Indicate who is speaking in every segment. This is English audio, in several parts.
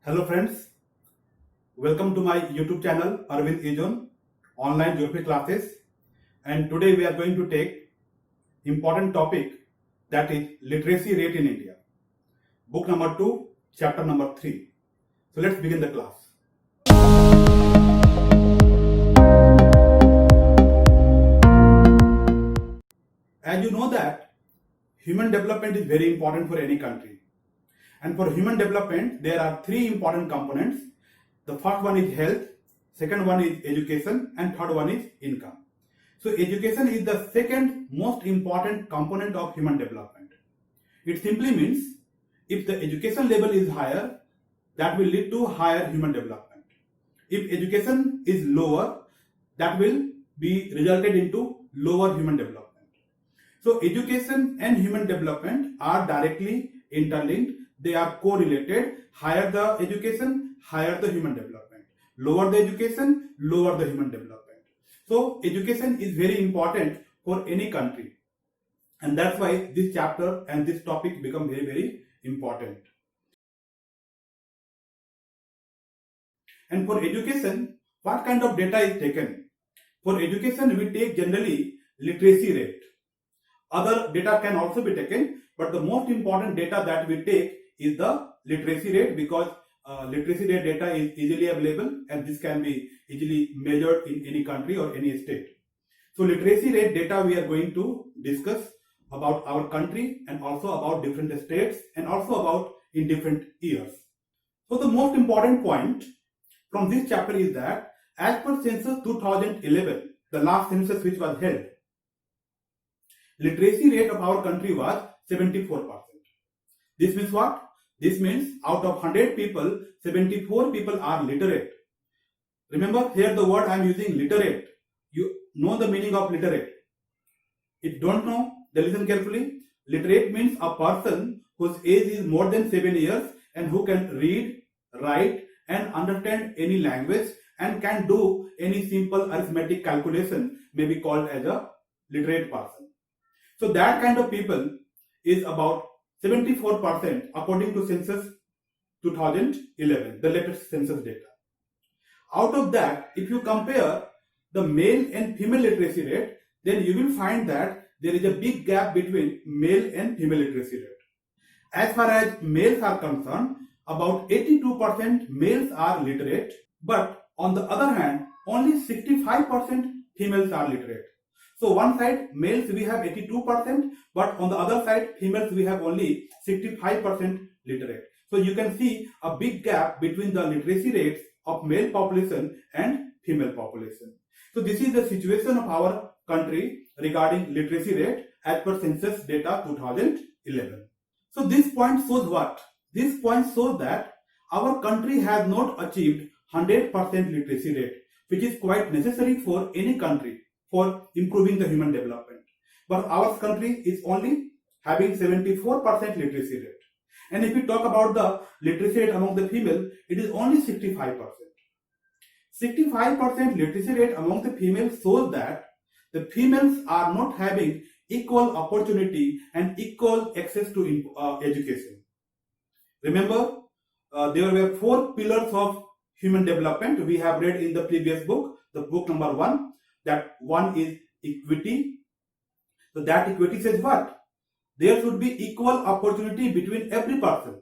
Speaker 1: Hello friends, welcome to my YouTube channel Arvind Ejon online geography classes, and today we are going to take important topic, that is literacy rate in India, book number 2 chapter number 3. So let's begin the class. As you know that human development is very important for any country. And for human development, there are three important components. The first one is health, second one is education, and third one is income. So education is the second most important component of human development. It simply means if the education level is higher, that will lead to higher human development. If education is lower, that will be resulted into lower human development. So education and human development are directly interlinked. They are correlated. Higher the education, higher the human development. Lower the education, lower the human development. So education is very important for any country. And that's why this chapter and this topic become very, very important. And for education, what kind of data is taken? For education, we take generally literacy rate. Other data can also be taken, but the most important data that we take is the literacy rate, because literacy rate data is easily available and this can be easily measured in any country or any state. So literacy rate data we are going to discuss about our country and also about different states and also about in different years. So the most important point from this chapter is that as per census 2011, the last census which was held, literacy rate of our country was 74%. This means what? This means out of 100 people, 74 people are literate. Remember, here the word I am using, literate. You know the meaning of literate. If you don't know, then listen carefully. Literate means a person whose age is more than 7 years and who can read, write and understand any language and can do any simple arithmetic calculation, may be called as a literate person. So that kind of people is about 74% according to census 2011, the latest census data. Out of that, if you compare the male and female literacy rate, then you will find that there is a big gap between male and female literacy rate. As far as males are concerned, about 82% males are literate, but on the other hand, only 65% females are literate. So one side males we have 82%, but on the other side females we have only 65% literate. So you can see a big gap between the literacy rates of male population and female population. So this is the situation of our country regarding literacy rate as per census data 2011. So this point shows what? This point shows that our country has not achieved 100% literacy rate, which is quite necessary for any country for improving the human development. But our country is only having 74% literacy rate. And if we talk about the literacy rate among the female, it is only 65%. 65% literacy rate among the females shows that the females are not having equal opportunity and equal access to education. Remember, there were 4 pillars of human development we have read in the previous book, the book number 1. That one is equity. So that equity says what? There should be equal opportunity between every person,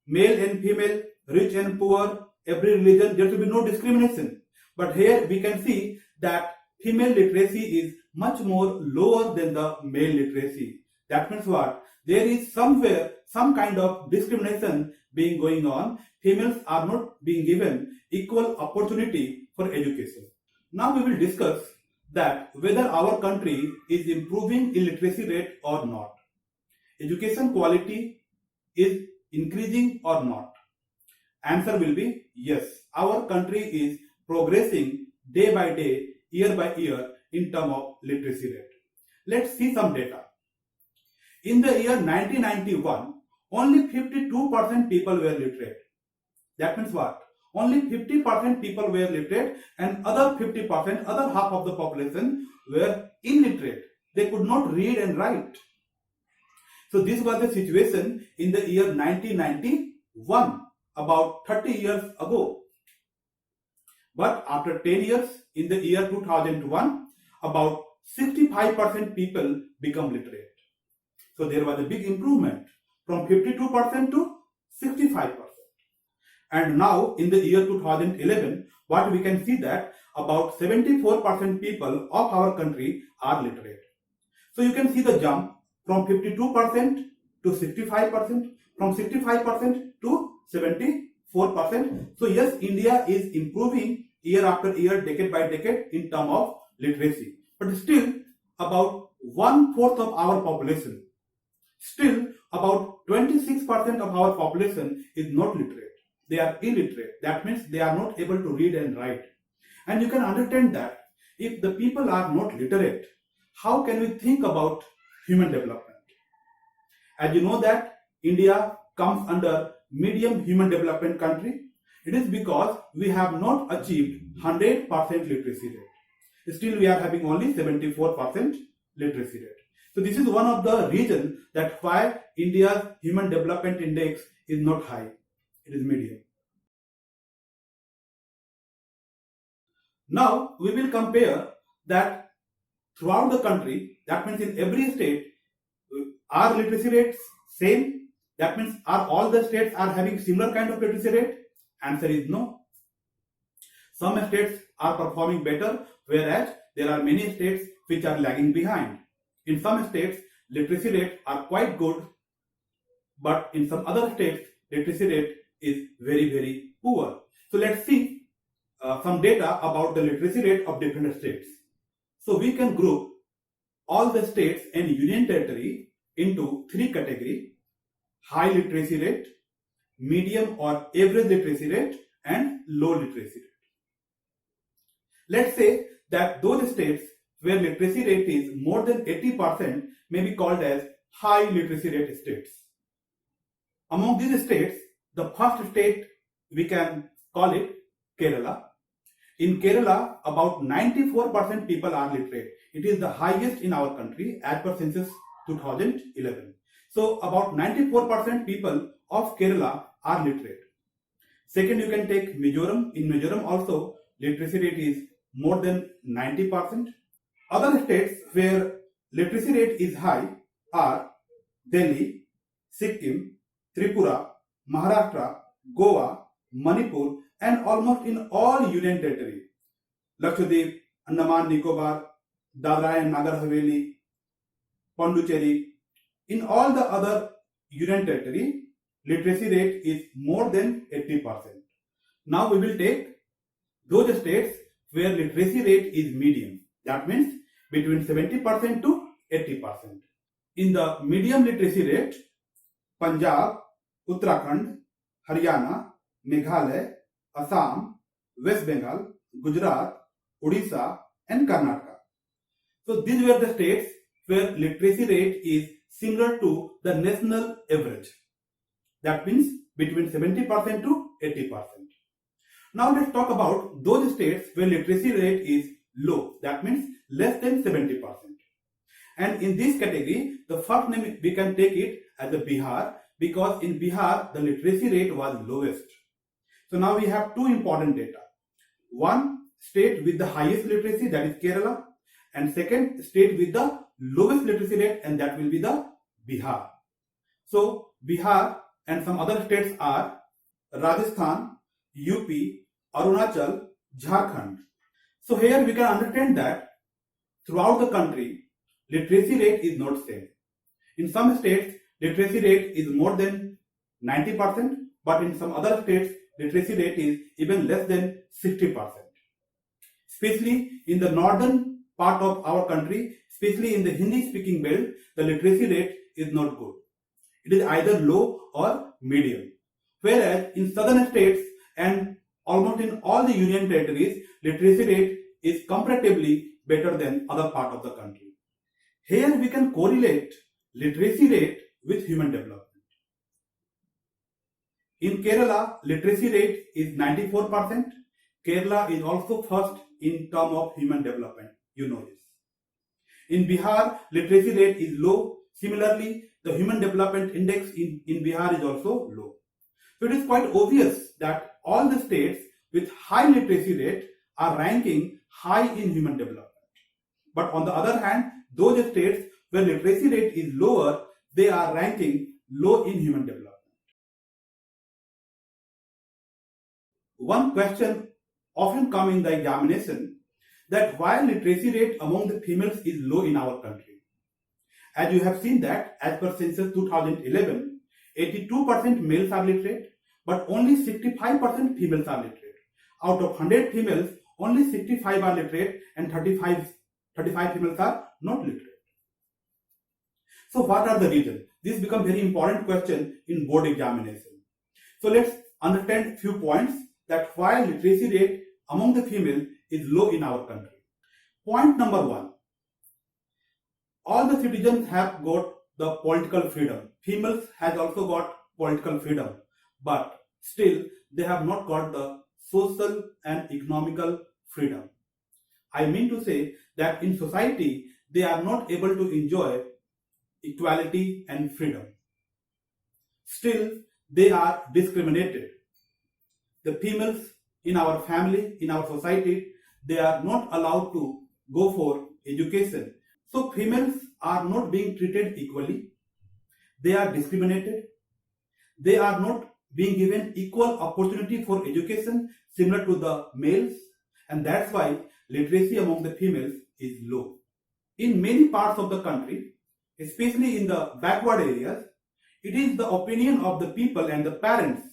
Speaker 1: male and female, rich and poor, every religion. There should be no discrimination. But here we can see that female literacy is much more lower than the male literacy. That means what? There is somewhere some kind of discrimination being going on. Females are not being given equal opportunity for education. Now we will discuss that whether our country is improving in literacy rate or not. Education quality is increasing or not? Answer will be yes. Our country is progressing day by day, year by year in terms of literacy rate. Let's see some data. In the year 1991, only 52% people were literate. That means what? Only 50% people were literate and other 50%, other half of the population were illiterate. They could not read and write. So this was the situation in the year 1991. about 30 years ago. But after 10 years, in the year 2001, about 65% people become literate. So there was a big improvement from 52% to 65%. And now in the year 2011, what we can see that about 74% people of our country are literate. So you can see the jump from 52% to 65%, from 65% to 74%. So yes, India is improving year after year, decade by decade in terms of literacy. But still about 1/4 of our population, still about 26% of our population is not literate. They are illiterate. That means they are not able to read and write. And you can understand that if the people are not literate, how can we think about human development? As you know that India comes under medium human development country. It is because we have not achieved 100% literacy rate. Still we are having only 74% literacy rate. So this is one of the reasons that why India's human development index is not high. It is medium. Now we will compare that throughout the country, that means in every state, are literacy rates same? That means are all the states are having similar kind of literacy rate? Answer is no. Some states are performing better, whereas there are many states which are lagging behind. In some states, literacy rates are quite good, but in some other states, literacy rate is very, very poor. So let's see some data about the literacy rate of different states. So we can group all the states and union territory into three categories: high literacy rate, medium or average literacy rate, and low literacy rate. Let's say that those states where literacy rate is more than 80% may be called as high literacy rate states. Among these states, the first state we can call it Kerala. In Kerala, about 94% people are literate. It is the highest in our country as per census 2011. So about 94% people of Kerala are literate. Second, you can take Mizoram. In Mizoram also, literacy rate is more than 90%. Other states where literacy rate is high are Delhi, Sikkim, Tripura, Maharashtra, Goa, Manipur, and almost in all union territory, Lakshadweep, Andaman Nicobar, Dadra and Nagar Haveli, Pondicherry, in all the other union territory, literacy rate is more than 80%. Now we will take those states where literacy rate is medium. That means between 70% to 80%. In the medium literacy rate, Punjab, Uttarakhand, Haryana, Meghalaya, Assam, West Bengal, Gujarat, Odisha, and Karnataka. So these were the states where literacy rate is similar to the national average. That means between 70% to 80%. Now let's talk about those states where literacy rate is low. That means less than 70%. And in this category, the first name we can take it as a Bihar, because in Bihar the literacy rate was lowest. So now we have two important data. One state with the highest literacy, that is Kerala, and second state with the lowest literacy rate, and that will be the Bihar. So Bihar and some other states are Rajasthan, UP, Arunachal, Jharkhand. So here we can understand that throughout the country, literacy rate is not same. In some states, literacy rate is more than 90%, but in some other states, literacy rate is even less than 60%. Especially in the northern part of our country, especially in the Hindi speaking belt, the literacy rate is not good. It is either low or medium. Whereas in southern states and almost in all the union territories, literacy rate is comparatively better than other part of the country. Here we can correlate literacy rate with human development. In Kerala, literacy rate is 94%. Kerala is also first in terms of human development. You know this. In Bihar, literacy rate is low. Similarly, the human development index in Bihar is also low. So it is quite obvious that all the states with high literacy rate are ranking high in human development. But on the other hand, those states where literacy rate is lower, they are ranking low in human development. One question often comes in the examination that why literacy rate among the females is low in our country. As you have seen that as per census 2011, 82% males are literate, but only 65% females are literate. Out of 100 females, only 65 are literate and 35 females are not literate. So what are the reasons? This becomes very important question in board examination. So let's understand few points that why literacy rate among the female is low in our country. Point number 1. All the citizens have got the political freedom. Females has also got political freedom, but still they have not got the social and economical freedom. I mean to say that in society they are not able to enjoy equality and freedom. Still they are discriminated. The females in our family, in our society, they are not allowed to go for education. So females are not being treated equally. They are discriminated. They are not being given equal opportunity for education similar to the males, and that's why literacy among the females is low. In many parts of the country, especially in the backward areas, it is the opinion of the people and the parents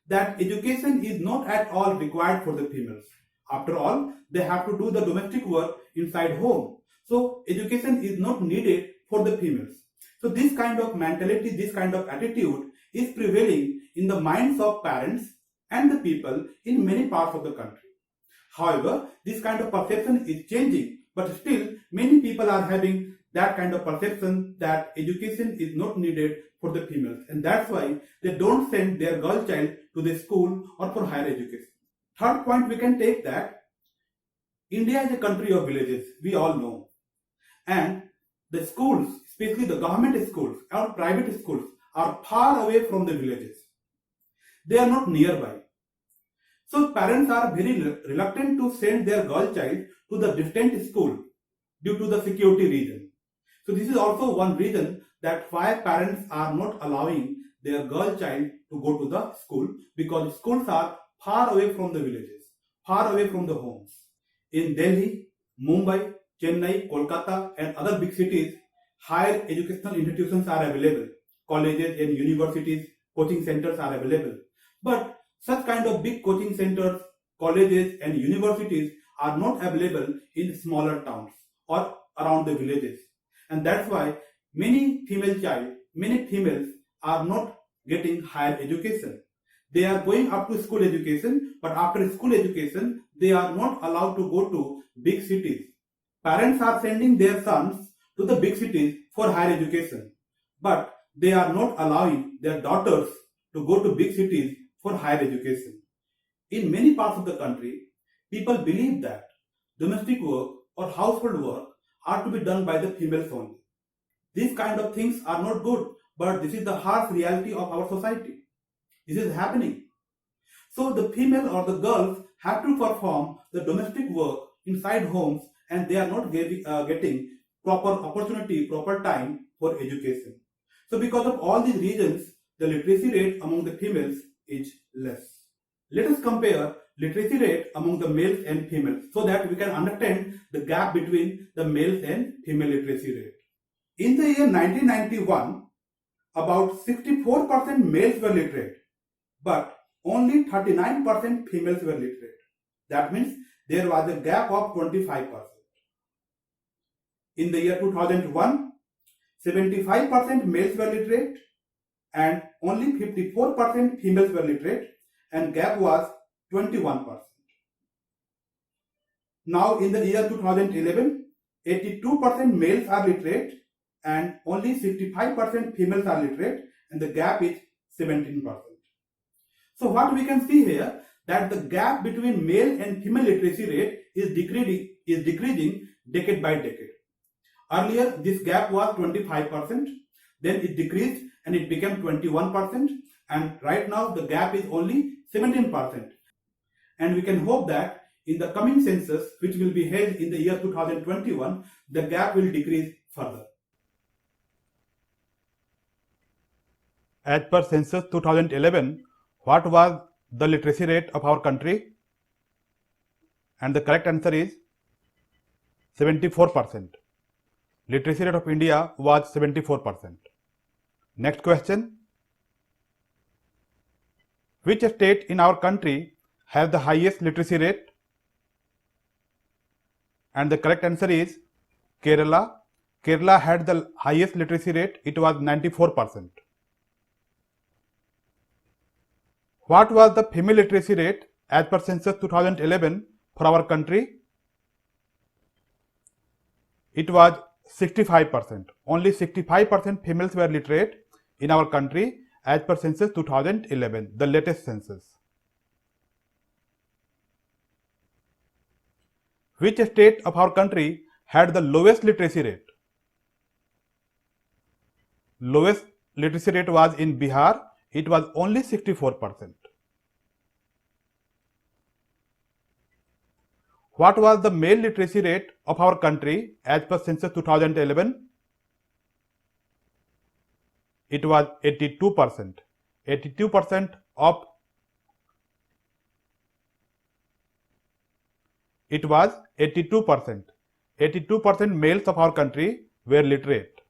Speaker 1: that education is not at all required for the females. After all, they have to do the domestic work inside home. So education is not needed for the females. So this kind of mentality, this kind of attitude is prevailing in the minds of parents and the people in many parts of the country. However, this kind of perception is changing, but still many people are having that kind of perception that education is not needed for the females, and that's why they don't send their girl child to the school or for higher education. Third point, we can take that India is a country of villages, we all know, and the schools, especially the government schools or private schools, are far away from the villages. They are not nearby. So parents are very reluctant to send their girl child to the distant school due to the security reason. So this is also one reason that why parents are not allowing their girl child to go to the school, because schools are far away from the villages, far away from the homes. In Delhi, Mumbai, Chennai, Kolkata and other big cities, higher educational institutions are available. Colleges and universities, coaching centers are available. But such kind of big coaching centers, colleges and universities are not available in smaller towns or around the villages. And that's why many females are not getting higher education. They are going up to school education, but after school education, they are not allowed to go to big cities. Parents are sending their sons to the big cities for higher education, but they are not allowing their daughters to go to big cities for higher education. In many parts of the country, people believe that domestic work or household work are to be done by the females only. These kind of things are not good, but this is the harsh reality of our society. This is happening. So the female or the girls have to perform the domestic work inside homes, and they are not getting proper opportunity, proper time for education. So because of all these reasons, the literacy rate among the females is less. Let us compare literacy rate among the males and females so that we can understand the gap between the males and female literacy rate. In the year 1991, about 64% males were literate, but only 39% females were literate. That means there was a gap of 25%. In the year 2001, 75% males were literate and only 54% females were literate, and gap was 21%. Now in the year 2011, 82% males are literate and only 65% females are literate, and the gap is 17%. So what we can see here, that the gap between male and female literacy rate is decreasing decade by decade. Earlier this gap was 25%, then it decreased and it became 21%, and right now the gap is only 17%. And we can hope that in the coming census, which will be held in the year 2021, the gap will decrease further. As per census 2011, what was the literacy rate of our country? And the correct answer is 74%. Literacy rate of India was 74%. Next question. Which state in our country has the highest literacy rate? And the correct answer is Kerala. Kerala had the highest literacy rate. It was 94%. What was the female literacy rate as per census 2011 for our country? It was 65%. Only 65% females were literate in our country as per census 2011, the latest census. Which state of our country had the lowest literacy rate? Lowest literacy rate was in Bihar. It was only 64%. What was the male literacy rate of our country as per census 2011? It was 82%. 82% of it was 82%. 82% males of our country were literate.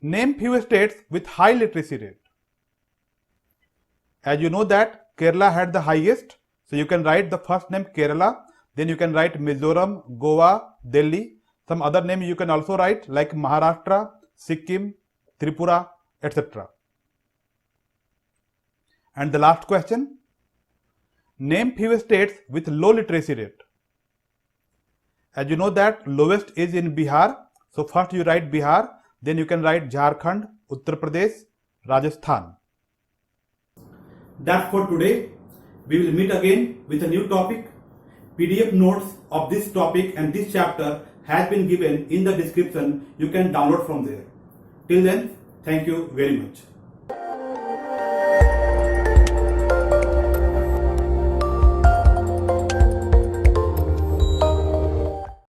Speaker 1: Name few states with high literacy rate. As you know that Kerala had the highest, so you can write the first name Kerala, then you can write Mizoram, Goa, Delhi. Some other name you can also write like Maharashtra, Sikkim, Tripura, etc. And the last question. Name few states with low literacy rate. As you know that lowest is in Bihar, so first you write Bihar, then you can write Jharkhand, Uttar Pradesh, Rajasthan. That's for today. We will meet again with a new topic. PDF notes of this topic and this chapter has been given in the description. You can download from there. Till then, thank you very much.